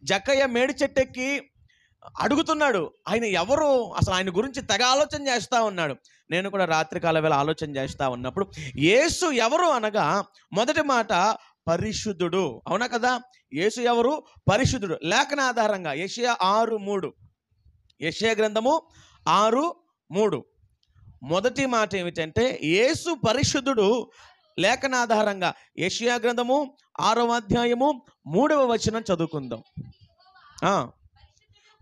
జక్కయ్య మేడి చెట్టెక్కి అడుగుతున్నాడు, ఆయన ఎవరు అసలు, ఆయన గురించి తెగ ఆలోచన చేస్తూ ఉన్నాడు. నేను కూడా రాత్రికాల వేళ ఆలోచన చేస్తూ ఉన్నప్పుడు యేసు ఎవరు అనగా మొదటి మాట పరిశుద్ధుడు. అవునా కదా? యేసు ఎవరు? పరిశుద్ధుడు. లేఖన ఆధారంగా యెషయా 6:3, యెషయా గ్రంథము 6:3 మొదటి మాట ఏమిటంటే యేసు పరిశుద్ధుడు. లేఖనాధారంగా యెషయా గ్రంథము 6వ అధ్యాయము 3వ వచనం చదువుకుందాం.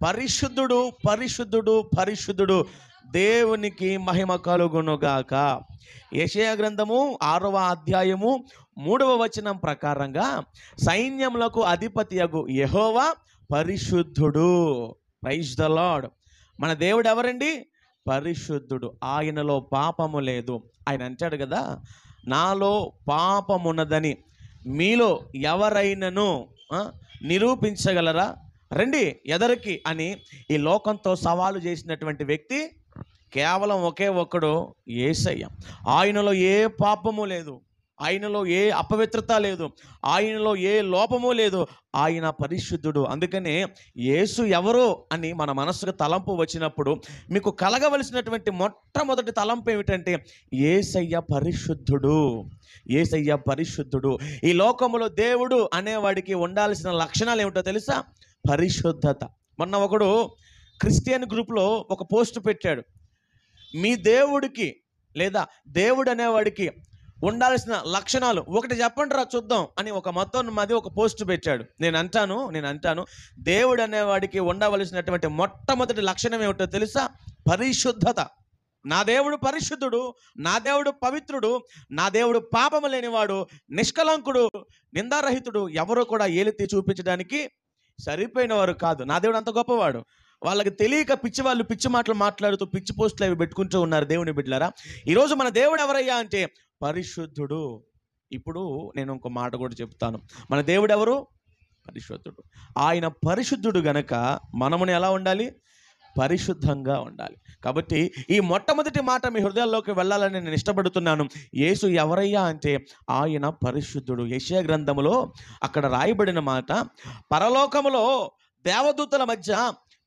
పరిశుద్ధుడు, పరిశుద్ధుడు, పరిశుద్ధుడు, దేవునికి మహిమ కలుగునుగాక. యెషయా గ్రంథము 6వ అధ్యాయము 3వ వచనం ప్రకారంగా సైన్యములకు అధిపతియగు యెహోవా పరిశుద్ధుడు. Praise the Lord. మన దేవుడు ఎవరండి? పరిశుద్ధుడు. ఆయనలో పాపము లేదు. ఆయన అంటాడు కదా, నాలో పాపమున్నదని మీలో ఎవరైనను నిరూపించగలరా, రండి ఎదరికి అని ఈ లోకంతో సవాలు చేసినటువంటి వ్యక్తి కేవలం ఒకే ఒక్కడు, యేసయ్య. ఆయనలో ఏ పాపము లేదు, ఆయనలో ఏ అపవిత్రత లేదు, ఆయనలో ఏ లోపము లేదు. ఆయన పరిశుద్ధుడు. అందుకనే యేసు ఎవరు అని మన మనసుకు తలంపు వచ్చినప్పుడు మీకు కలగవలసినటువంటి మొట్టమొదటి తలంపు ఏమిటంటే యేసయ్య పరిశుద్ధుడు. యేసయ్య పరిశుద్ధుడు. ఈ లోకములో దేవుడు అనేవాడికి ఉండాల్సిన లక్షణాలు ఏమిటో తెలుసా? పరిశుద్ధత. మొన్న ఒకడు క్రిస్టియన్ గ్రూప్లో ఒక పోస్ట్ పెట్టాడు, మీ దేవుడికి లేదా దేవుడు అనేవాడికి ఉండాల్సిన లక్షణాలు ఒకటి చెప్పండి రా చూద్దాం అని ఒక మొత్తం మాది ఒక పోస్ట్ పెట్టాడు. నేను అంటాను దేవుడు అనేవాడికి ఉండవలసినటువంటి మొట్టమొదటి లక్షణం ఏమిటో తెలుసా? పరిశుద్ధత. నా దేవుడు పరిశుద్ధుడు, నా దేవుడు పవిత్రుడు, నా దేవుడు పాపము లేనివాడు, నిష్కలంకుడు, నిందారహితుడు, ఎవరు కూడా ఏలెత్తి చూపించడానికి సరిపోయిన వారు కాదు. నా దేవుడు అంత గొప్పవాడు. వాళ్ళకి తెలియక పిచ్చి వాళ్ళు పిచ్చి మాటలు మాట్లాడుతూ పిచ్చి పోస్టులు అవి పెట్టుకుంటూ ఉన్నారు. దేవుని బిడ్డలారా, ఈరోజు మన దేవుడు ఎవరయ్యా అంటే పరిశుద్ధుడు. ఇప్పుడు నేను ఇంకో మాట కూడా చెప్తాను. మన దేవుడు ఎవరు? పరిశుద్ధుడు. ఆయన పరిశుద్ధుడు గనక మనముని ఎలా ఉండాలి? పరిశుద్ధంగా ఉండాలి. కాబట్టి ఈ మొట్టమొదటి మాట మీ హృదయాల్లోకి వెళ్ళాలని నేను ఇష్టపడుతున్నాను. యేసు ఎవరయ్యా అంటే ఆయన పరిశుద్ధుడు. యెషయా గ్రంథములో అక్కడ రాయబడిన మాట, పరలోకములో దేవదూతల మధ్య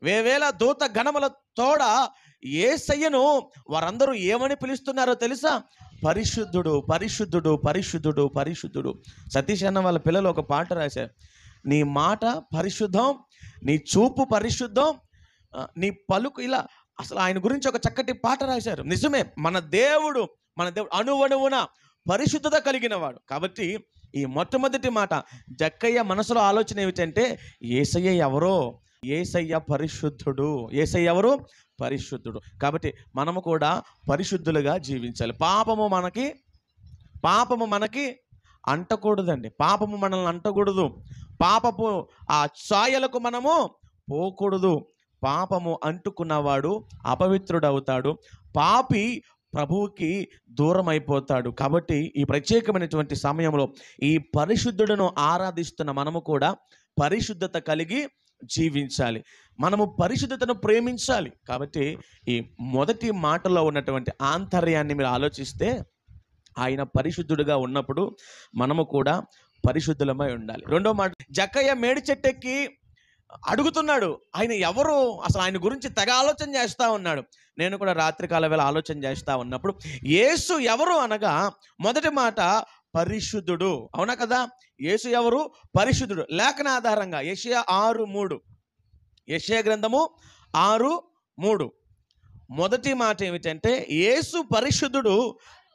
వేవేల దూత గణముల తోడ యేసయ్యను వారందరూ ఏమని పిలుస్తున్నారో తెలుసా? పరిశుద్ధుడు, పరిశుద్ధుడు, పరిశుద్ధుడు, పరిశుద్ధుడు. సతీష్ అన్న వాళ్ళ పిల్లలు ఒక పాట రాశారు, నీ మాట పరిశుద్ధం, నీ చూపు పరిశుద్ధం, నీ పలుకు, ఇలా అసలు ఆయన గురించి ఒక చక్కటి పాట రాశారు. నిజమే, మన దేవుడు అణువణువున పరిశుద్ధత కలిగిన వాడు. కాబట్టి ఈ మొట్టమొదటి మాట జక్కయ్య మనసులో ఆలోచన ఏమిటంటే యేసయ్య ఎవరో? యేసయ్య పరిశుద్ధుడు. యేసయ్య ఎవరు? పరిశుద్ధుడు. కాబట్టి మనము కూడా పరిశుద్ధులుగా జీవించాలి. పాపము మనకి అంటకూడదండి. పాపము మనల్ని అంటకూడదు. పాపపు ఆ ఛాయలకు మనము పోకూడదు. పాపము అంటుకున్నవాడు అపవిత్రుడవుతాడు, పాపి ప్రభువుకి దూరం అయిపోతాడు. కాబట్టి ఈ ప్రత్యేకమైనటువంటి సమయంలో ఈ పరిశుద్ధుడును ఆరాధిస్తున్న మనము కూడా పరిశుద్ధత కలిగి జీవించాలి. మనము పరిశుద్ధతను ప్రేమించాలి. కాబట్టి ఈ మొదటి మాటలో ఉన్నటువంటి ఆంతర్యాన్ని మీరు ఆలోచిస్తే ఆయన పరిశుద్ధుడుగా ఉన్నప్పుడు మనము కూడా పరిశుద్ధులమై ఉండాలి. రెండో మాట, జక్కయ్య మేడి చెట్టెక్కి అడుగుతున్నాడు, ఆయన ఎవరు అసలు, ఆయన గురించి తెగ ఆలోచన చేస్తూ ఉన్నాడు. నేను కూడా రాత్రికాల వేళ ఆలోచన చేస్తూ ఉన్నప్పుడు యేసు ఎవరు అనగా మొదటి మాట పరిశుద్ధుడు. అవునా కదా? యేసు ఎవరు? పరిశుద్ధుడు. లేఖన ఆధారంగా యెషయా 6:3, యెషయా గ్రంథము 6:3 మొదటి మాట ఏమిటంటే యేసు పరిశుద్ధుడు.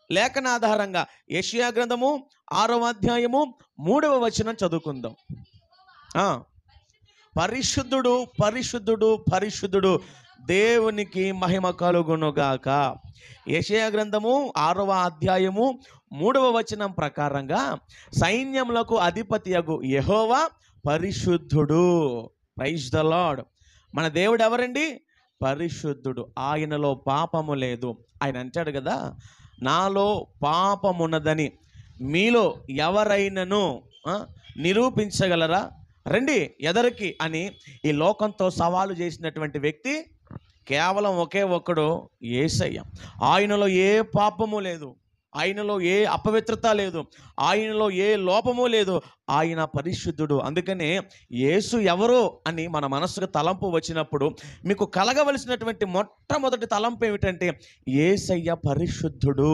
లేఖనాధారంగా యెషయా గ్రంథము 6వ అధ్యాయము 3వ వచనం చదువుకుందాం. పరిశుద్ధుడు, పరిశుద్ధుడు, పరిశుద్ధుడు, దేవునికి మహిమ కలుగునుగాక. యెషయా గ్రంథము 6వ అధ్యాయము 3వ వచనం ప్రకారంగా సైన్యములకు అధిపతియగు యెహోవా పరిశుద్ధుడు. Praise the Lord. మన దేవుడు ఎవరండి? పరిశుద్ధుడు. ఆయనలో పాపము లేదు. ఆయన అంటాడు కదా, నాలో పాపమున్నదని మీలో ఎవరైనను నిరూపించగలరా, రండి ఎదరికి అని ఈ లోకంతో సవాలు చేసినటువంటి వ్యక్తి కేవలం ఒకే ఒక్కడు, యేసయ్య. ఆయనలో ఏ పాపము లేదు, ఆయనలో ఏ అపవిత్రత లేదు, ఆయనలో ఏ లోపము లేదు, ఆయన పరిశుద్ధుడు. అందుకనే యేసు ఎవరు అని మన మనసుకు తలంపు వచ్చినప్పుడు మీకు కలగవలసినటువంటి మొట్టమొదటి తలంపు ఏమిటంటే యేసయ్య పరిశుద్ధుడు,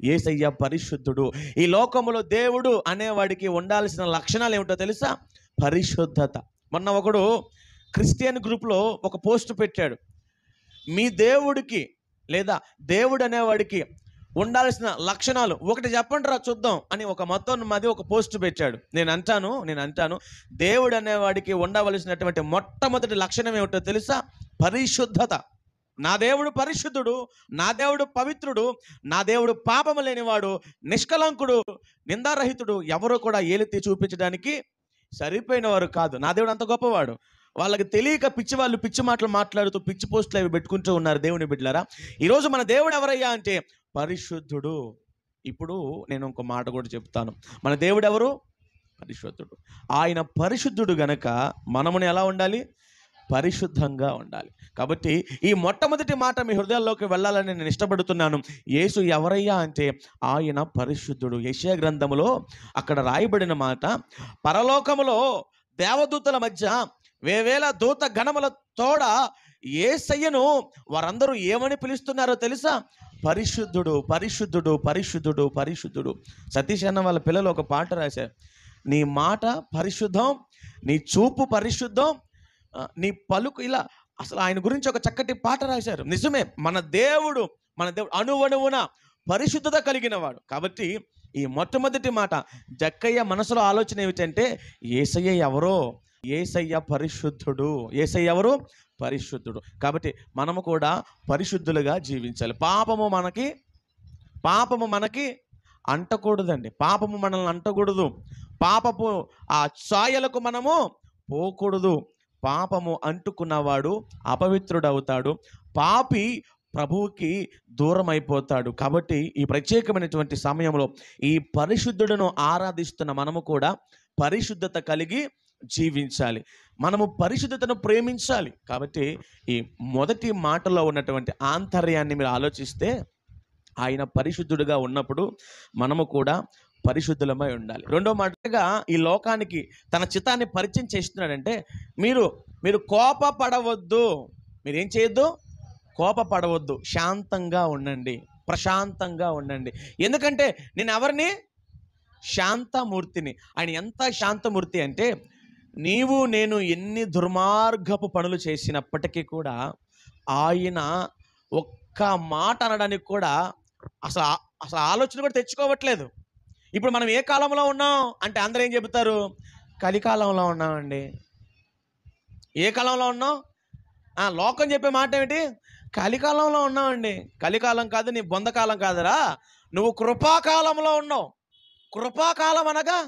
యేసయ్య పరిశుద్ధుడు. ఈ లోకములో దేవుడు అనేవాడికి ఉండాల్సిన లక్షణాలు ఏమిటో తెలుసా? పరిశుద్ధత. మొన్న ఒకడు క్రిస్టియన్ గ్రూప్లో ఒక పోస్ట్ పెట్టాడు, మీ దేవుడికి లేదా దేవుడు అనేవాడికి ఉండాల్సిన లక్షణాలు ఒకటి చెప్పండి రా చూద్దాం అని ఒక మొత్తం మాది ఒక పోస్ట్ పెట్టాడు. నేను అంటాను దేవుడు అనేవాడికి ఉండవలసినటువంటి మొట్టమొదటి లక్షణం ఏమిటో తెలుసా? పరిశుద్ధత. నా దేవుడు పరిశుద్ధుడు, నా దేవుడు పవిత్రుడు, నా దేవుడు పాపము లేనివాడు, నిష్కలంకుడు, నిందారహితుడు, ఎవరు కూడా ఏలెత్తి చూపించడానికి సరిపోయిన వారు కాదు. నా దేవుడు అంత గొప్పవాడు. వాళ్ళకి తెలియక పిచ్చి వాళ్ళు పిచ్చి మాటలు మాట్లాడుతూ పిచ్చి పోస్టులు అవి పెట్టుకుంటూ ఉన్నారు. దేవుని బిడ్డలారా, ఈరోజు మన దేవుడు ఎవరయ్యా అంటే పరిశుద్ధుడు. ఇప్పుడు నేను ఇంకో మాట కూడా చెప్తాను. మన దేవుడు ఎవరు? పరిశుద్ధుడు. ఆయన పరిశుద్ధుడు గనక మనమును ఎలా ఉండాలి? పరిశుద్ధంగా ఉండాలి. కాబట్టి ఈ మొట్టమొదటి మాట మీ హృదయాల్లోకి వెళ్ళాలని నేను ఇష్టపడుతున్నాను. యేసు ఎవరయ్యా అంటే ఆయన పరిశుద్ధుడు. యెషయా గ్రంథములో అక్కడ రాయబడిన మాట, పరలోకములో దేవదూతల మధ్య వేవేల దూత గణముల తోడ యేసయ్యను వారందరూ ఏమని పిలుస్తున్నారో తెలుసా? పరిశుద్ధుడు, పరిశుద్ధుడు, పరిశుద్ధుడు, పరిశుద్ధుడు. సతీష్ అన్న వాళ్ళ పిల్లలు ఒక పాట రాశారు, నీ మాట పరిశుద్ధం, నీ చూపు పరిశుద్ధం, నీ పలుకు, ఇలా అసలు ఆయన గురించి ఒక చక్కటి పాట రాశారు. నిజమే, మన దేవుడు అణువణువున పరిశుద్ధత కలిగిన వాడు. కాబట్టి ఈ మొట్టమొదటి మాట జక్కయ్య మనసులో ఆలోచన ఏమిటంటే యేసయ్య ఎవరో? యేసయ్య పరిశుద్ధుడు. యేసయ్య ఎవరు? పరిశుద్ధుడు. కాబట్టి మనము కూడా పరిశుద్ధులుగా జీవించాలి. పాపము మనకి అంటకూడదండి. పాపము మనల్ని అంటకూడదు. పాపపు ఆ ఛాయలకు మనము పోకూడదు. పాపము అంటుకున్నవాడు అపవిత్రుడవుతాడు, పాపి ప్రభువుకి దూరం అయిపోతాడు. కాబట్టి ఈ ప్రత్యేకమైనటువంటి సమయంలో ఈ పరిశుద్ధుడును ఆరాధిస్తున్న మనము కూడా పరిశుద్ధత కలిగి జీవించాలి. మనము పరిశుద్ధతను ప్రేమించాలి. కాబట్టి ఈ మొదటి మాటలో ఉన్నటువంటి ఆంతర్యాన్ని మీరు ఆలోచిస్తే ఆయన పరిశుద్ధుడిగా ఉన్నప్పుడు మనము కూడా పరిశుద్ధులమై ఉండాలి. రెండో మాటగా ఈ లోకానికి తన చిత్తాన్ని పరిచయం చేస్తున్నాడంటే మీరు కోపపడవద్దు. మీరేం చేయొద్దు? కోపపడవద్దు. శాంతంగా ఉండండి, ప్రశాంతంగా ఉండండి. ఎందుకంటే నేను ఎవరిని? శాంతమూర్తిని. ఆయన ఎంత శాంతమూర్తి అంటే నీవు నేను ఎన్ని దుర్మార్గపు పనులు చేసినప్పటికీ కూడా ఆయన ఒక్క మాట అనడానికి కూడా అసలు ఆలోచన కూడా తెచ్చుకోవట్లేదు. ఇప్పుడు మనం ఏ కాలంలో ఉన్నాం అంటే అందరూ ఏం చెబుతారు? కలికాలంలో ఉన్నామండి. ఏ కాలంలో ఉన్నాం? లోకం చెప్పే మాట ఏమిటి? కలికాలంలో ఉన్నామండి. కలికాలం కాదు, నీ బొందకాలం కాదురా, నువ్వు కృపాకాలంలో ఉన్నావు. కృపాకాలం అనగా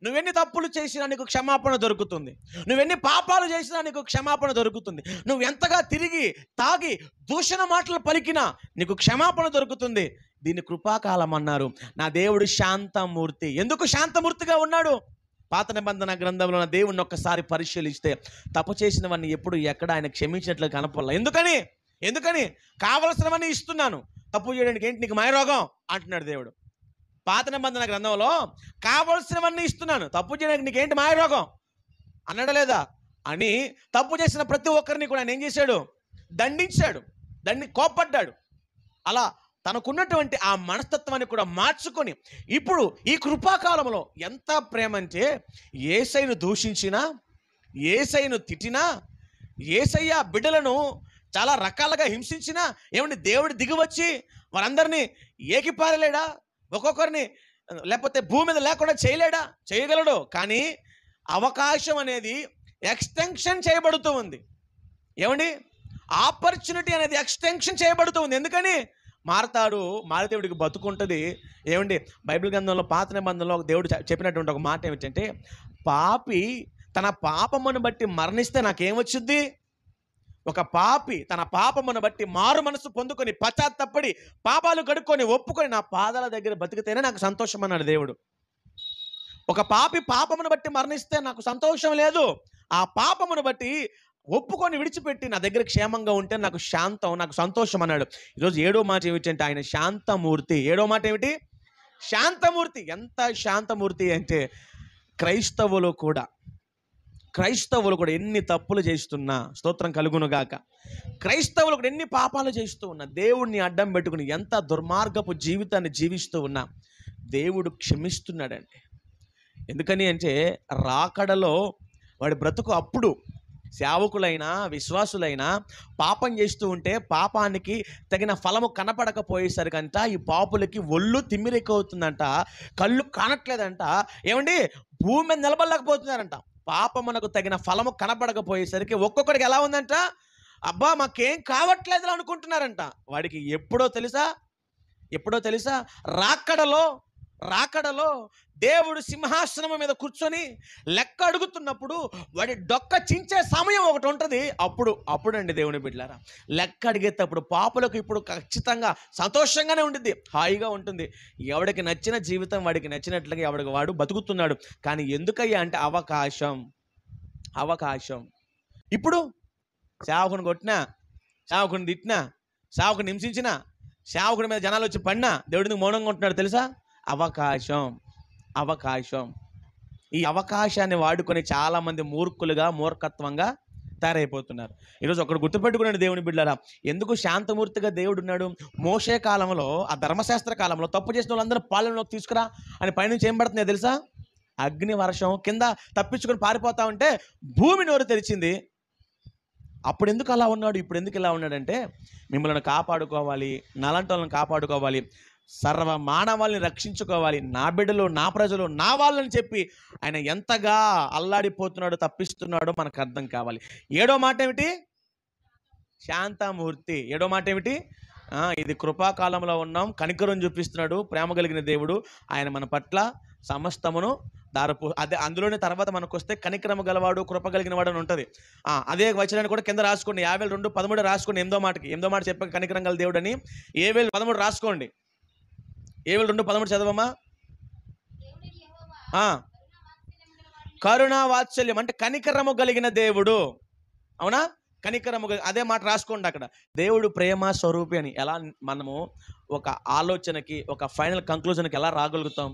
నువ్వెన్ని తప్పులు చేసినా నీకు క్షమాపణ దొరుకుతుంది, నువ్వెన్ని పాపాలు చేసినా నీకు క్షమాపణ దొరుకుతుంది, నువ్వు ఎంతగా తిరిగి తాగి దూషణ మాటలు పలికినా నీకు క్షమాపణ దొరుకుతుంది. దీన్ని కృపాకాలం అన్నారు. నా దేవుడు శాంతమూర్తి. ఎందుకు శాంతమూర్తిగా ఉన్నాడు? పాత నిబంధన గ్రంథంలో నా దేవుడిని ఒక్కసారి పరిశీలిస్తే తప్పు చేసినవన్నీ ఎప్పుడు ఎక్కడ ఆయన క్షమించినట్లు కనపడలే. ఎందుకని కావలసినవన్నీ ఇస్తున్నాను, తప్పు చేయడానికి ఏంటి నీకు మాయరోగం అంటున్నాడు దేవుడు. పాత నిబంధన గ్రంథంలో కావలసినవన్నీ ఇస్తున్నాను, తప్పు చేయడానికి నీకేంటి మాయరోగం అన్నాడా లేదా అని తప్పు చేసిన ప్రతి ఒక్కరిని కూడా ఆయన ఏం చేశాడు? దండించాడు, కోప్పడ్డాడు. అలా తనకున్నటువంటి ఆ మనస్తత్వాన్ని కూడా మార్చుకొని ఇప్పుడు ఈ కృపాకాలంలో ఎంత ప్రేమ అంటే యేసయ్యను దూషించినా, యేసయ్యను తిట్టినా, యేసయ్య బిడ్డలను చాలా రకాలుగా హింసించినా ఏమంటే దేవుడు దిగివచ్చి వారందరినీ ఏకిపారలేడా? ఒక్కొక్కరిని లేకపోతే భూమి మీద లేకుండా చేయగలడు. కానీ అవకాశం అనేది ఎక్స్టెన్షన్ చేయబడుతూ ఉంది. ఏమండి? ఆపర్చునిటీ అనేది ఎక్స్టెన్షన్ చేయబడుతూ ఉంది. ఎందుకని? మారితే వీడికి బతుకుంటుంది. ఏమండి? బైబిల్ గ్రంథంలో పాత నిబంధనలో దేవుడు చెప్పినటువంటి ఒక మాట ఏమిటంటే పాపి తన పాపమును బట్టి మరణిస్తే నాకేమొచ్చుద్ది? ఒక పాపి తన పాపమును బట్టి మారు మనసు పొందుకొని పశ్చాత్తపడి పాపాలు కడుక్కొని ఒప్పుకొని నా పాదాల దగ్గర బతికితేనే నాకు సంతోషం అన్నాడు దేవుడు. ఒక పాపి పాపమును బట్టి మరణిస్తే నాకు సంతోషం లేదు, ఆ పాపమును బట్టి ఒప్పుకొని విడిచిపెట్టి నా దగ్గర క్షేమంగా ఉంటే నాకు శాంతం, నాకు సంతోషం అన్నాడు. ఈరోజు ఏడో మాట ఏమిటంటే ఆయన శాంతమూర్తి. ఏడో మాట ఏమిటి? శాంతమూర్తి. ఎంత శాంతమూర్తి అంటే క్రైస్తవులు కూడా ఎన్ని తప్పులు చేస్తున్నా, స్తోత్రం కలుగును గాక, క్రైస్తవులు కూడా ఎన్ని పాపాలు చేస్తూ ఉన్నా, దేవుణ్ణి అడ్డం పెట్టుకుని ఎంత దుర్మార్గపు జీవితాన్ని జీవిస్తూ ఉన్నా దేవుడు క్షమిస్తున్నాడండి. ఎందుకని అంటే రాకడలో వాడి బ్రతుకు అప్పుడు సేవకులైనా విశ్వాసులైనా పాపం చేస్తూ ఉంటే పాపానికి తగిన ఫలము కనపడకపోయేసరికంట ఈ పాపులకి ఒళ్ళు తిమ్మిరెక్కువవుతుందంట, కళ్ళు కానట్లేదంట, ఏమండి భూమి మీద నిలబడలేకపోతున్నారంట. పాపమునకు తగిన ఫలము కనపడకపోయేసరికి ఒక్కొక్కడికి ఎలా ఉందంట, అబ్బా మాకేం కావట్లేదు అనుకుంటున్నారంట. వాడికి ఎప్పుడో తెలుసా రాకడలో దేవుడు సింహాసనం మీద కూర్చొని లెక్క అడుగుతున్నప్పుడు వాడి డొక్క చించే సమయం ఒకటి ఉంటుంది. అప్పుడండి దేవుని బిడ్డలారా, లెక్క అడిగేటప్పుడు పాపులకు ఇప్పుడు ఖచ్చితంగా సంతోషంగానే ఉంటుంది, హాయిగా ఉంటుంది. ఎవడికి నచ్చిన జీవితం వాడికి నచ్చినట్లుగా ఎవడికి వాడు బతుకుతున్నాడు. కానీ ఎందుకయ్యా అంటే అవకాశం. ఇప్పుడు సేవకుని కొట్టినా, సేవకుని తిట్టినా, సేవకుని హింసించినా, సేవకుడి మీద జనాలు వచ్చి పడినా దేవుడికి మౌనంగా ఉంటున్నాడు తెలుసా? అవకాశం. ఈ అవకాశాన్ని వాడుకొని చాలామంది మూర్ఖత్వంగా తయారైపోతున్నారు. ఈరోజు ఒకడు గుర్తుపెట్టుకున్నాడు దేవుని బిడ్డలారా, ఎందుకు శాంతమూర్తిగా దేవుడు ఉన్నాడు. మోషే కాలంలో, ఆ ధర్మశాస్త్ర కాలంలో తప్పు చేసిన వాళ్ళందరూ పాలనలోకి తీసుకురా అని పైనుంచి ఏం పడుతున్నాయో తెలుసా? అగ్ని వర్షం. కింద తప్పించుకొని పారిపోతా ఉంటే భూమి నోరు తెరిచింది. అప్పుడు ఎందుకు అలా ఉన్నాడు, ఇప్పుడు ఎందుకు ఇలా ఉన్నాడంటే మిమ్మల్ని కాపాడుకోవాలి, నాలాంటి వాళ్ళని కాపాడుకోవాలి, సర్వ మానవాళ్ళని రక్షించుకోవాలి, నా బిడ్డలు, నా ప్రజలు, నా వాళ్ళని చెప్పి ఆయన ఎంతగా అల్లాడిపోతున్నాడో, తప్పిస్తున్నాడో మనకు అర్థం కావాలి. 7వ మాట ఏమిటి? శాంతమూర్తి. 7వ మాట ఏమిటి? ఇది కృపాకాలంలో ఉన్నాం, కనికరం చూపిస్తున్నాడు, ప్రేమ కలిగిన దేవుడు. ఆయన మన పట్ల సమస్తమును అందులోనే తర్వాత మనకు వస్తే కనికరమ గలవాడు, కృప కలిగిన వాడు అని ఉంటుంది. అదే వచనాన్ని కూడా కింద రాసుకోండి. 52:13 రాసుకోండి. 8వ మాట చెప్పాక కనికరం గల దేవుడు అని 7:13 రాసుకోండి. 7:13 చదవమ్మా. కరుణా వాత్సల్యం అంటే కనికరము కలిగిన దేవుడు. అవునా? కనికరము, అదే మాట రాసుకోండి అక్కడ. దేవుడు ప్రేమ స్వరూపి అని ఎలా మనము ఒక ఆలోచనకి, ఒక ఫైనల్ కంక్లూజన్కి ఎలా రాగలుగుతాం?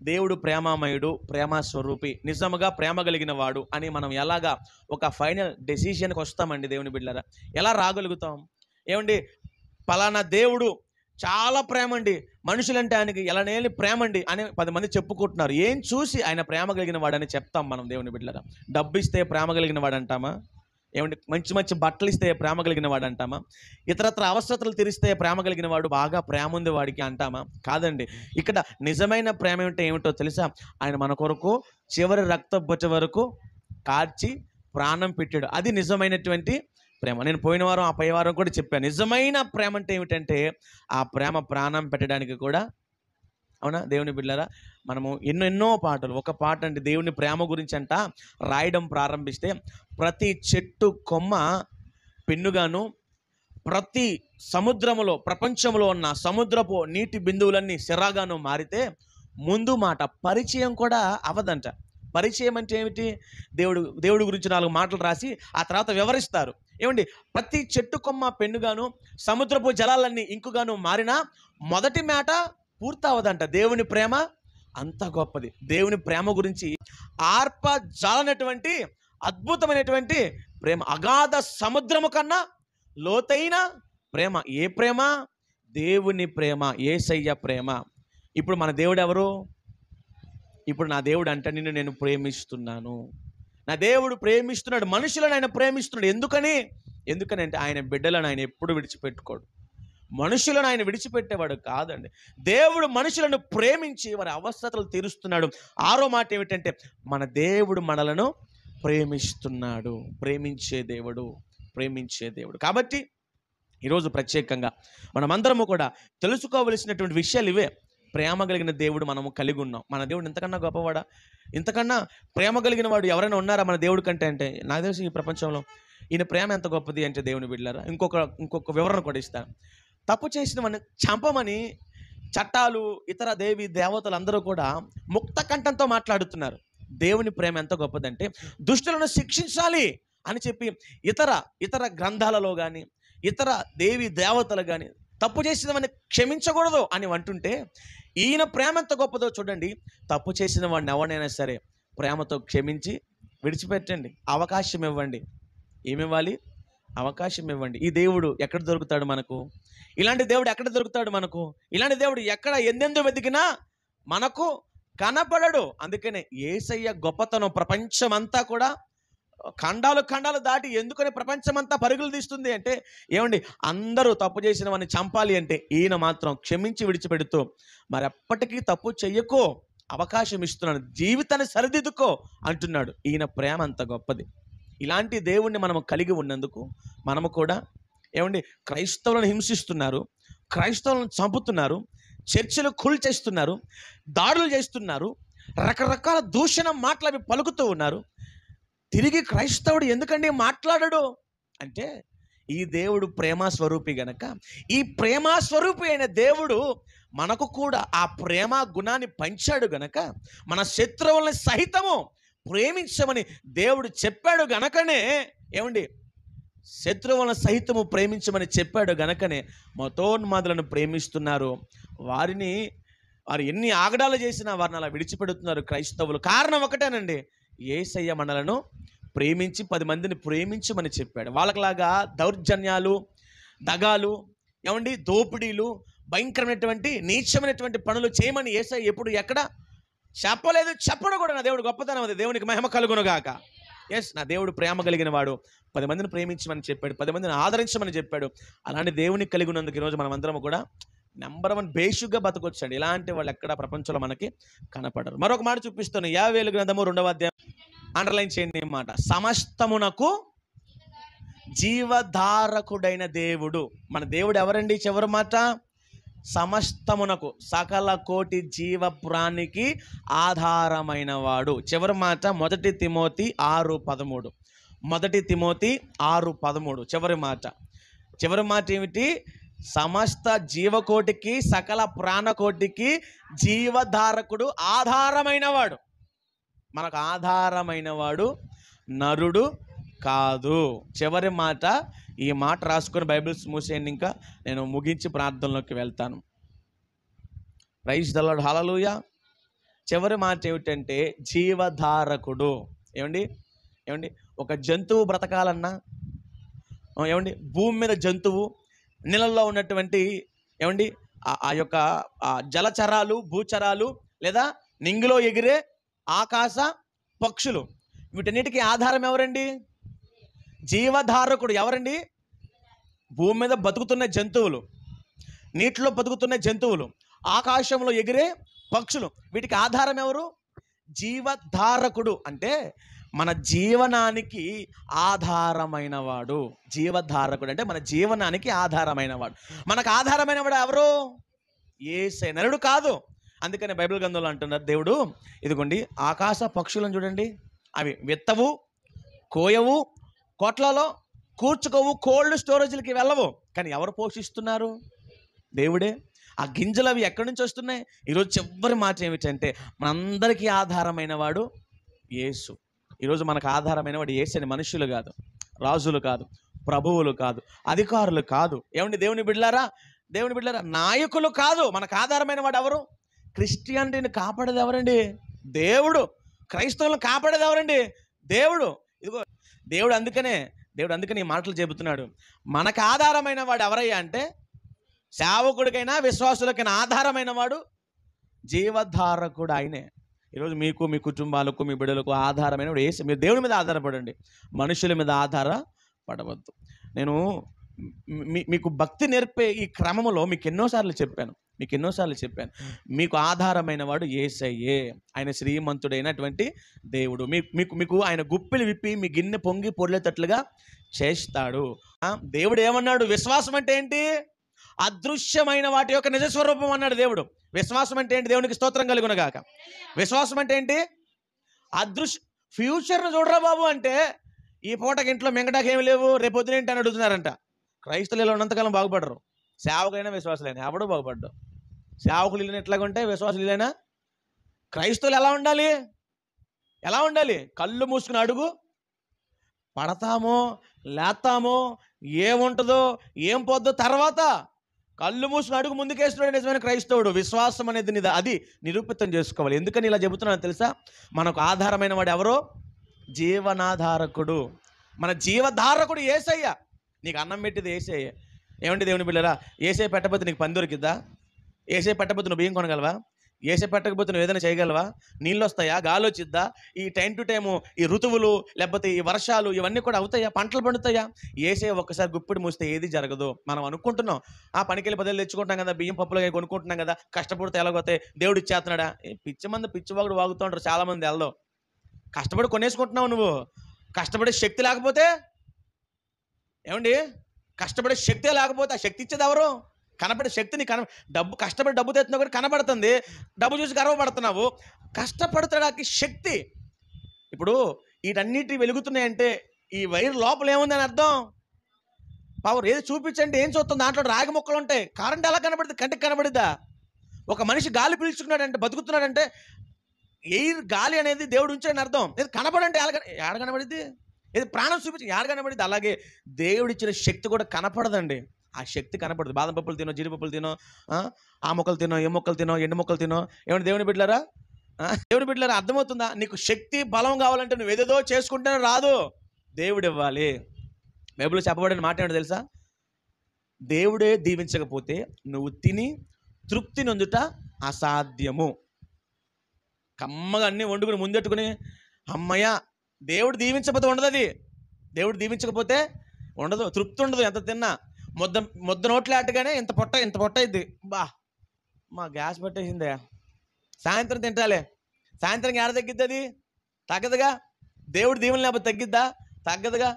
దేవుడు ప్రేమామయుడు, ప్రేమ స్వరూపి, నిజముగా ప్రేమ కలిగిన వాడు అని మనం ఎలాగా ఒక ఫైనల్ డెసిషన్కి వస్తామండి దేవుని బిడ్డలారా? ఎలా రాగలుగుతాం? ఏమండి, పలానా దేవుడు చాలా ప్రేమ అండి, మనుషులంటే ఆయనకి ఎలానేని ప్రేమ అండి అని 10 మంది చెప్పుకుంటున్నారు. ఏం చూసి ఆయన ప్రేమ కలిగిన వాడని చెప్తాం మనం దేవుని బిడ్డలారా? డబ్బు ఇస్తే ప్రేమ కలిగిన వాడు అంటామా? ఏమంటే మంచి బట్టలు ఇస్తే ప్రేమ కలిగిన వాడు అంటామా? ఇతరత్ర అవసరతలు తీరిస్తే ప్రేమ కలిగిన వాడు, బాగా ప్రేమ ఉంది వాడికి అంటామా? కాదండి. ఇక్కడ నిజమైన ప్రేమ ఏమిటో తెలుసా? ఆయన మన కొరకు చివరి రక్త బొచ్చ వరకు కార్చి ప్రాణం పెట్టాడు. అది నిజమైనటువంటి ప్రేమ. నేను పోయిన వారం, ఆ పై వారం కూడా చెప్పాను. నిజమైన ప్రేమ అంటే ఏమిటంటే ఆ ప్రేమ ప్రాణం పెట్టడానికి కూడా. అవునా దేవుని బిడ్డలారా? మనము ఎన్నెన్నో పాటలు, ఒక పాట అంటే దేవుని ప్రేమ గురించి అంట రాయడం ప్రారంభిస్తే, ప్రతి చెట్టు కొమ్మ పెన్నుగాను, ప్రతి సముద్రములో, ప్రపంచంలో ఉన్న సముద్రపు నీటి బిందువులన్నీ సిరాగాను మారితే ముందు మాట పరిచయం కూడా అవదంట. పరిచయం అంటే ఏమిటి? దేవుడి గురించి 4 మాటలు రాసి ఆ తర్వాత వివరిస్తారు. ఏమండి, ప్రతి చెట్టు కొమ్మ పెన్నుగాను, సముద్రపు జలాలన్నీ ఇంకుగాను మారినా మొదటి మాట పూర్తవదంట. దేవుని ప్రేమ అంత గొప్పది. దేవుని ప్రేమ గురించి జాలనటువంటి అద్భుతమైనటువంటి ప్రేమ, అగాధ సముద్రము కన్నా లోతైన ప్రేమ. ఏ ప్రేమ? దేవుని ప్రేమ, యేసయ్య ప్రేమ. ఇప్పుడు మన దేవుడు ఎవరు? ఇప్పుడు నా దేవుడు అంటే నిన్ను నేను ప్రేమిస్తున్నాను. నా దేవుడు ప్రేమిస్తున్నాడు, మనుషులను ఆయన ప్రేమిస్తున్నాడు. ఎందుకని అంటే ఆయన బిడ్డలను ఆయన ఎప్పుడు విడిచిపెట్టుకోడు. మనుషులను ఆయన విడిచిపెట్టేవాడు కాదండి. దేవుడు మనుషులను ప్రేమించి వారి అవసరతలు తీరుస్తున్నాడు. 6వ మాట ఏమిటంటే మన దేవుడు మనలను ప్రేమిస్తున్నాడు. ప్రేమించే దేవుడు. కాబట్టి ఈరోజు ప్రత్యేకంగా మనమందరము కూడా తెలుసుకోవలసినటువంటి విషయాలు ఇవే. ప్రేమ కలిగిన దేవుడు మనము కలిగి ఉన్నాం. మన దేవుడు ఇంతకన్నా గొప్పవాడా? ఇంతకన్నా ప్రేమ కలిగిన వాడు ఎవరైనా ఉన్నారా మన దేవుడి కంటే? అంటే నాకు తెలిసి ఈ ప్రపంచంలో ఈయన ప్రేమ ఎంత గొప్పది అంటే దేవుని బిడ్డలారా, ఇంకొక వివరణ కూడా ఇస్తాను. తప్పు చేసిన వాడిని చంపమని చట్టాలు, ఇతర దేవతలు అందరూ కూడా ముక్త కంఠంతో మాట్లాడుతున్నారు. దేవుని ప్రేమ ఎంత గొప్పదంటే దుష్టులను శిక్షించాలి అని చెప్పి ఇతర గ్రంథాలలో కానీ, ఇతర దేవతలు కానీ తప్పు చేసిన వాడిని క్షమించకూడదు అని అంటుంటే, ఈయన ప్రేమ ఎంత గొప్పదో చూడండి. తప్పు చేసిన వాడిని ఎవరినైనా సరే ప్రేమతో క్షమించి విడిచిపెట్టండి, అవకాశం ఇవ్వండి. ఏమివ్వాలి? అవకాశం ఇవ్వండి. ఈ దేవుడు ఎక్కడ దొరుకుతాడు మనకు? ఇలాంటి దేవుడు ఎక్కడ దొరుకుతాడు మనకు? ఇలాంటి దేవుడు ఎక్కడ ఎందెందు వెతికినా మనకు కనపడడు. అందుకనే యేసయ్య గొప్పతనం ప్రపంచమంతా కూడా ఖండాలు ఖండాలు దాటి ఎందుకని ప్రపంచమంతా పరుగులు తీస్తుంది అంటే, ఏమండి, అందరూ తప్పు చేసిన వాడిని చంపాలి అంటే ఈయన మాత్రం క్షమించి విడిచిపెడుతూ, మరి ఎప్పటికీ తప్పు చెయ్యకో, అవకాశం ఇస్తున్నాడు, జీవితాన్ని సరిదిద్దుకో అంటున్నాడు. ఈయన ప్రేమ అంత గొప్పది. ఇలాంటి దేవుణ్ణి మనము కలిగి ఉన్నందుకు మనము కూడా, ఏమండి, క్రైస్తవులను హింసిస్తున్నారు, క్రైస్తవులను చంపుతున్నారు, చర్చిలు కూల్చేస్తున్నారు, దాడులు చేస్తున్నారు, రకరకాల దూషణ మాటలు అవి పలుకుతూ ఉన్నారు. తిరిగి క్రైస్తవుడు ఎందుకండి మాట్లాడడు అంటే, ఈ దేవుడు ప్రేమ స్వరూపి గనక, ఈ ప్రేమ స్వరూపి అయిన దేవుడు మనకు కూడా ఆ ప్రేమ గుణాన్ని పంచాడు గనక, మన శత్రువుల్ని సహితము ప్రేమించమని దేవుడు చెప్పాడు గనకనే, ఏమండి, శత్రువులను సహితము ప్రేమించమని చెప్పాడు గనకనే మతోన్మాదులను ప్రేమిస్తున్నారు. వారు ఎన్ని ఆగడాలు చేసినా వారిని అలా విడిచిపెడుతున్నారు క్రైస్తవులు. కారణం ఒకటేనండి, యేసయ్య మనలను ప్రేమించి 10 మందిని ప్రేమించమని చెప్పాడు. వాళ్ళకిలాగా దౌర్జన్యాలు, దగాలు, ఏమండి, దోపిడీలు, భయంకరమైనటువంటి నీచమైనటువంటి పనులు చేయమని యేసయ్య ఎప్పుడు ఎక్కడ చెప్పలేదు, చెప్పడు కూడా. నా దేవుడు గొప్పతనం అది, దేవునికి మహిమ కలుగునుగాక. నా దేవుడు ప్రేమ కలిగిన వాడు. 10 మందిని ప్రేమించమని చెప్పాడు, 10 మందిని ఆదరించమని చెప్పాడు. అలాంటి దేవునికి కలిగి ఉన్నందుకు ఈరోజు మనం అందరం కూడా నెంబర్ 1 బేషుగ్గా బతకొచ్చండి. ఇలాంటి వాళ్ళు ఎక్కడ ప్రపంచంలో మనకి కనపడరు. మరొక మాట చూపిస్తాను. యావేలు గ్రంథము 2వ అధ్యాయం, అండర్లైన్ చేయండి ఈ మాట. సమస్తమునకు జీవధారకుడైన దేవుడు. మన దేవుడు ఎవరండి? చివరి మాట, సమస్తమునకు, సకల కోటి జీవ ప్రాణికి ఆధారమైన వాడు. చివరి మాట 1 తిమోతి 6:13. 1 తిమోతి 6:13 చివరి మాట ఏమిటి? సమస్త జీవకోటికి, సకల ప్రాణకోటికి జీవధారకుడు, ఆధారమైన వాడు. మనకు ఆధారమైన వాడు నరుడు కాదు. చివరి మాట, ఈ మాట రాసుకొని బైబిల్స్ మూసేయండి. ఇంకా నేను ముగించి ప్రార్థనలోకి వెళ్తాను. ప్రైజ్ ది లార్డ్, హల్లెలూయా. చివరి మాట ఏమిటంటే జీవధారకుడు. ఏమండి, ఒక జంతువు బ్రతకాలన్నా, ఏమండి, భూమి మీద జంతువు, నీళ్ళల్లో ఉన్నటువంటి, ఏమండి, ఆ యొక్క జలచరాలు, భూచరాలు, లేదా నింగిలో ఎగిరే ఆకాశ పక్షులు, వీటన్నిటికీ ఆధారం ఎవరండి? జీవధారకుడు. ఎవరండి? భూమి మీద బతుకుతున్న జంతువులు, నీటిలో బతుకుతున్న జంతువులు, ఆకాశంలో ఎగిరే పక్షులు, వీటికి ఆధారం ఎవరు? జీవధారకుడు. అంటే మన జీవనానికి ఆధారమైన వాడు. జీవధారకుడు అంటే మన జీవనానికి ఆధారమైన వాడు. మనకు ఆధారమైన వాడు ఎవరు? యేసయ్య, నరుడు కాదు. అందుకని బైబిల్ గ్రంథంలో అంటున్నారు, దేవుడు, ఇదిగోండి ఆకాశ పక్షులను చూడండి, అవి విత్తవు, కోయవు, కోట్లలో కూర్చుకోవు, కోల్డ్ స్టోరేజ్లకి వెళ్ళవు, కానీ ఎవరు పోషిస్తున్నారు? దేవుడే. ఆ గింజలు అవి ఎక్కడి నుంచి వస్తున్నాయి? ఈరోజు చివరి మాట ఏమిటంటే, మనందరికీ ఆధారమైన వాడు యేసు. ఈరోజు మనకు ఆధారమైన వాడు యేసు అని. మనుషులు కాదు, రాజులు కాదు, ప్రభువులు కాదు, అధికారులు కాదు, ఏమండి, దేవుని బిడ్డలారా, నాయకులు కాదు. మనకు ఆధారమైన వాడు ఎవరు? క్రిస్టియానిటీని కాపాడేది ఎవరండి? దేవుడు. క్రైస్తవులను కాపాడేది ఎవరండి? దేవుడు. ఇదిగో దేవుడు అందుకనే ఈ మాటలు చెబుతున్నాడు. మనకు ఆధారమైన వాడు ఎవరయ్యా అంటే, సేవకుడికైనా విశ్వాసులకైనా ఆధారమైన వాడు జీవధారకుడు ఆయనే. ఈరోజు మీకు, మీ కుటుంబాలకు, మీ బిడ్డలకు ఆధారమైన వాడు యేసు. మీరు దేవుని మీద ఆధారపడండి, మనుషుల మీద ఆధారపడవద్దు. నేను మీకు భక్తి నేర్పే ఈ క్రమంలో మీకు ఎన్నోసార్లు చెప్పాను, మీకు ఆధారమైన వాడు యేసయ్యే. ఆయన శ్రీమంతుడైనటువంటి దేవుడు. మీకు ఆయన గుప్పిలు విప్పి మీ గిన్నె పొంగి పొర్లేటట్లుగా చేస్తాడు. దేవుడు ఏమన్నాడు? విశ్వాసం అంటే ఏంటి? అదృశ్యమైన వాటి యొక్క నిజస్వరూపం అన్నాడు దేవుడు. విశ్వాసం అంటే ఏంటి? దేవునికి స్తోత్రం కలుగునుగాక. విశ్వాసం అంటే ఏంటి? ఫ్యూచర్ను చూడరా బాబు అంటే, ఈ పూటకి ఇంట్లో మింగటాకి ఏమి లేవు, రేపు పొద్దునేంటి అని అడుగుతున్నారంట. క్రైస్తవులు ఉన్నంతకాలం బాగుపడరు. సేవకైనా విశ్వాసులైనా ఎవడో బాగుపడ్డావు. సేవకులు ఇల్లు ఎట్లాగా ఉంటాయి, విశ్వాసులు ఇల్లేనా? క్రైస్తవులు ఎలా ఉండాలి? కళ్ళు మూసుకుని అడుగు, పడతామో లేస్తామో, ఏముంటుందో ఏం పోద్దో తర్వాత కళ్ళు మూసుకుని అడుగు ముందుకేస్తున్నాడు నిజమైన క్రైస్తవుడు. విశ్వాసం అనేది అది నిరూపితం చేసుకోవాలి. ఎందుకని ఇలా చెబుతున్నాను తెలుసా? మనకు ఆధారమైన వాడు ఎవరో? జీవనాధారకుడు. మన జీవధారకుడు యేసయ్య. నీకు అన్నం పెట్టేది యేసయ్య. ఏమండి దేవుని బిడ్డలారా, యేసయ్య పెట్టకపోతే నీకు పని దొరికిద్దా? యేసయ్య పెట్టకపోతే నువ్వు బియ్యం కొనగలవా? యేసయ్య పెట్టకపోతే నువ్వు ఏదైనా చేయగలవా? నీళ్ళు వస్తాయా? గాలి వచ్చిద్దా? ఈ టైం టు టైము ఈ ఋతువులు లేకపోతే ఈ వర్షాలు ఇవన్నీ కూడా అవుతాయా? పంటలు పండుతాయా? యేసయ్య ఒక్కసారి గుప్పిడి మూస్తే ఏది జరగదు. మనం అనుకుంటున్నాం పనికెళ్ళి 10 తెచ్చుకుంటాం కదా, బియ్యం పప్పులు కొనుక్కుంటున్నాం కదా, కష్టపడితే ఎలాగోతే దేవుడు ఇచ్చేస్తున్నాడా? పిచ్చివాగుడు వాగుతుంటారు చాలామంది. వెళ్దాం, కష్టపడి కొనేసుకుంటున్నావు నువ్వు. కష్టపడే శక్తి లేకపోతే ఏమండి, కష్టపడే శక్తే లేకపోతే ఆ శక్తి ఇచ్చేది ఎవరు? కనపడే శక్తిని కష్టపడి డబ్బు తెచ్చినా కూడా కనబడుతుంది. డబ్బు చూసి గర్వపడుతున్నావు. కష్టపడతాడానికి శక్తి. ఇప్పుడు వీటన్నిటి వెలుగుతున్నాయంటే ఈ వైర్ లోపల ఏముందని అర్థం? పవర్. ఏది చూపించండి, ఏం చూస్తుంది? దాంట్లో రాగి మొక్కలు ఉంటాయి. కరెంట్ ఎలా కనబడుతుంది? కంటికి కనబడిద్దా? ఒక మనిషి గాలి పీల్చుకున్నాడంటే, బతుకుతున్నాడంటే ఎయిర్ గాలి అనేది దేవుడు ఉంచాడని అర్థం. ఇది కనపడంటే ఏడ కనబడిద్ది? ఇది ప్రాణం చూపించి ఏడ కనబడిద్ది? అలాగే దేవుడిచ్చిన శక్తి కూడా కనపడదండి. ఆ శక్తి కనపడదు. బాదం పప్పులు తినో, జీడిపప్పులు తినో, ఆ మొక్కలు తినో, ఏ మొక్కలు తినో, ఎండు మొక్కలు తినో. ఏమంటే దేవుని బిడ్డలారా, దేవుని బిడ్డలారా, అర్థమవుతుందా? నీకు శక్తి బలం కావాలంటే నువ్వు ఏదేదో చేసుకుంటేనే రాదు, దేవుడు ఇవ్వాలి. బైబిల్లో చెప్పబడిన మాట ఏంటో తెలుసా? దేవుడే దీవించకపోతే నువ్వు తిని తృప్తి నొందుట అసాధ్యము. కమ్మగా అన్నీ వండుకుని ముందెట్టుకుని అమ్మయ్య, దేవుడు దీవించకపోతే ఉండదు. అది దేవుడు దీవించకపోతే ఉండదు, తృప్తి ఉండదు. ఎంత తిన్నా ముద్ద నోట్లు ఆటగానే ఇంత పొట్ట అయింది. మా గ్యాస్ పట్టేసిందే, సాయంత్రం తింటాలే. సాయంత్రం ఏడ తగ్గిద్ది? అది తగ్గదుగా. దేవుడు దీవెన లేకపోతే తగ్గిద్దా? తగ్గదుగా.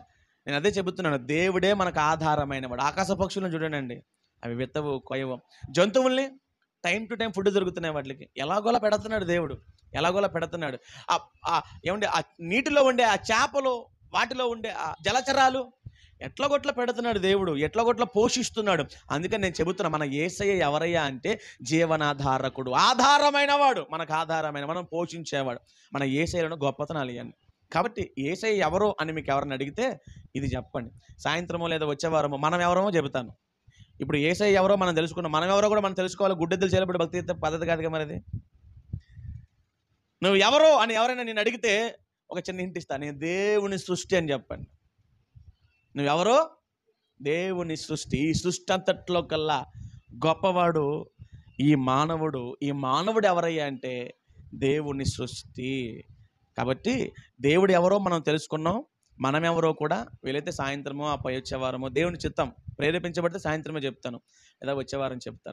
నేను అదే చెబుతున్నాను, దేవుడే మనకు ఆధారమైన వాడు. ఆకాశ పక్షులను చూడండి, అవి విత్తవు, కొయ్యవు. జంతువుల్ని టైం టు టైం ఫుడ్ దొరుకుతున్నాయి. వాటికి ఎలాగోలా పెడుతున్నాడు దేవుడు, ఎలాగోలా పెడుతున్నాడు. ఏమంటే ఆ నీటిలో ఉండే ఆ చేపలు, వాటిలో ఉండే ఆ జలచరాలు ఎట్లగొట్ల పెడుతున్నాడు దేవుడు, ఎట్లగొట్ల పోషిస్తున్నాడు. అందుకని నేను చెబుతున్నా, మన యేసయ్య ఎవరయ్యా అంటే జీవనాధారకుడు, ఆధారమైన వాడు, మనకు ఆధారమైన, మనం పోషించేవాడు. మన యేసయ్యలను గొప్పతనాలు ఇవన్నీ. కాబట్టి యేసయ్య ఎవరో అని మీకు ఎవరిని అడిగితే ఇది చెప్పండి. సాయంత్రమో లేదా వచ్చే వారమో మనం ఎవరమో చెబుతాను. ఇప్పుడు యేసయ్య ఎవరో మనం తెలుసుకున్నాం, మనం ఎవరో కూడా మనం తెలుసుకోవాలి. గుడ్డెద్దులు చేలబడి భక్తి పద్ధతి కాదుగా మరిది. నువ్వు ఎవరో అని ఎవరైనా నేను అడిగితే ఒక చిన్న హింట్ ఇస్తాను, నేను దేవుని సృష్టి అని చెప్పండి. నువ్వెవరో? దేవుని సృష్టి. ఈ సృష్టి అంతట్లో కల్లా గొప్పవాడు ఈ మానవుడు. ఈ మానవుడు ఎవరయ్యా అంటే దేవుని సృష్టి. కాబట్టి దేవుడు ఎవరో మనం తెలుసుకున్నాం. మనం ఎవరో కూడా వీలైతే సాయంత్రమో ఆ పై వచ్చే వారమో దేవుని చిత్తం ప్రేరేపించబడితే సాయంత్రమే చెప్తాను, లేదా వచ్చే వారం చెప్తాను.